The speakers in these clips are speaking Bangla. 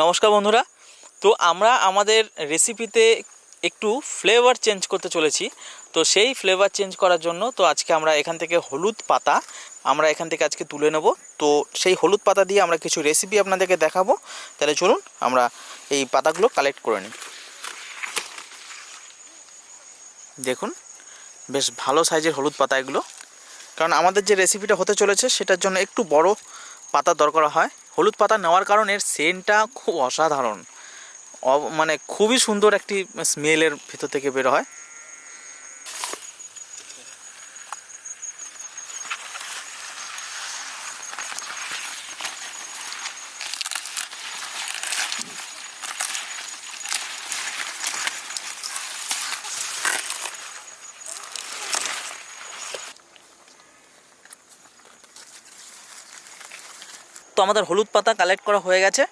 নমস্কার বন্ধুরা, তো আমরা আমাদের রেসিপিতে একটু ফ্লেভার চেঞ্জ করতে চলেছি। তো সেই ফ্লেভার চেঞ্জ করার জন্য তো আজকে আমরা এখান থেকে হলুদ পাতা আমরা এখান থেকে আজকে তুলে নেব। তো সেই হলুদ পাতা দিয়ে আমরা কিছু রেসিপি আপনাদেরকে দেখাবো। তাহলে চলুন আমরা এই পাতাগুলো কালেক্ট করে নিই। দেখুন, বেশ ভালো সাইজের হলুদ পাতা এগুলো, কারণ আমাদের যে রেসিপিটা হতে চলেছে সেটার জন্য একটু বড় পাতা দরকার হয়। হলুদ পাতা নেওয়ার কারণে সেন্টটা খুব অসাধারণ, মানে খুবই সুন্দর একটি স্মেলের ভিতর থেকে বের হয়। তো আমাদের হলুদ পাতা কালেক্ট করা হয়ে গেছে।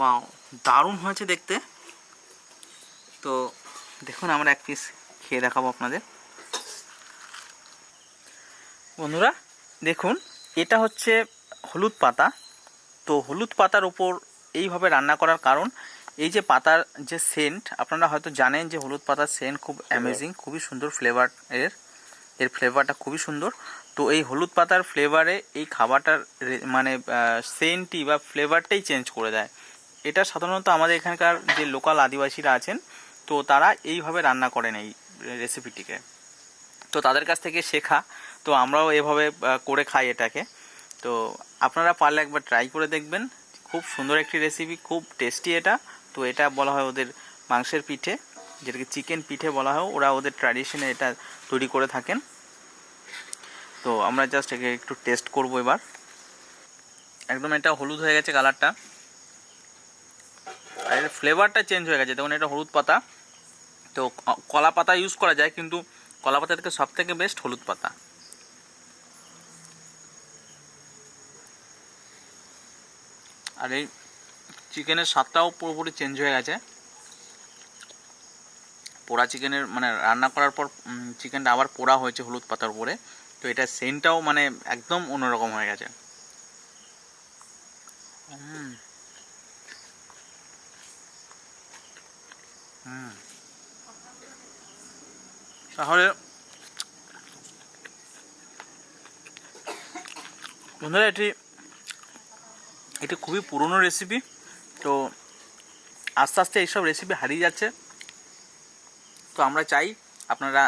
বা দারুণ হয়েছে দেখতে। তো দেখুন আমরা এক পিস খেয়ে দেখাবো আপনাদের। বন্ধুরা দেখুন, এটা হচ্ছে হলুদ পাতা। তো হলুদ পাতার ওপর এইভাবে রান্না করার কারণ, এই যে পাতার যে সেন্ট, আপনারা হয়তো জানেন যে হলুদ পাতার সেন্ট খুব অ্যামেজিং, খুবই সুন্দর ফ্লেভার, এর ফ্লেভারটা খুবই সুন্দর। তো এই হলুদ পাতার ফ্লেভারে এই খাবারটার মানে সেন্টই বা ফ্লেভারটাই চেঞ্জ করে দেয়। এটা সাধারণত আমাদের এখানকার যে লোকাল আদিবাসীরা আছেন, তো তারা এইভাবে রান্না করেন এই রেসিপিটিকে। তো তাদের কাছ থেকে শেখা, তো আমরাও এভাবে করে খাই এটাকে। তো আপনারা পারলে একবার ট্রাই করে দেখবেন, খুব সুন্দর একটি রেসিপি, খুব টেস্টি এটা। তো এটা বলা হয় ওদের মাংসের পিঠে, যেটাকে চিকেন পিঠে বলা হয়, ওরা ওদের ট্র্যাডিশনে এটা তৈরি করে থাকেন। তো আমরা জাস্ট একে একটু টেস্ট করব এবার। একদম এটা হলুদ হয়ে গেছে কালারটা, আর এর ফ্লেভারটা চেঞ্জ হয়ে গেছে। দেখুন এটা হলুদ পাতা, তো কলা পাতা ইউজ করা যায়, কিন্তু কলা পাতা থেকে সব থেকে বেস্ট হলুদ পাতা। আর এই চিকেনের স্বাদটাও পুরোপুরি চেঞ্জ হয়ে গেছে। পোড়া চিকেনের মানে রান্না করার পর চিকেনটা আবার পোড়া হয়েছে হলুদ পাতার উপরে, তো এটা সেন্টটাও মানে একদম অন্যরকম হয়ে গেছে। তাহলে বন্ধুরা এটি খুবই পুরনো রেসিপি। তো আস্তে আস্তে এইসব রেসিপি হারিয়ে যাচ্ছে। তো আমরা চাই আপনারা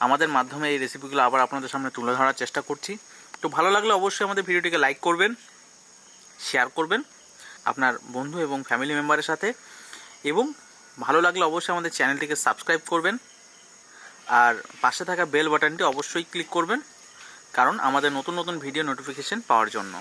আমাদের মাধ্যমে এই রেসিপিগুলো আবার আপনাদের সামনে তুলে ধরার চেষ্টা করছি। তো ভালো লাগলে অবশ্যই আমাদের ভিডিওটিকে লাইক করবেন, শেয়ার করবেন আপনার বন্ধু এবং ফ্যামিলি মেম্বারের সাথে, এবং ভালো লাগলে অবশ্যই আমাদের চ্যানেলটিকে সাবস্ক্রাইব করবেন, আর পাশে থাকা বেল বাটনটি অবশ্যই ক্লিক করবেন, কারণ আমাদের নতুন নতুন ভিডিও নোটিফিকেশন পাওয়ার জন্য।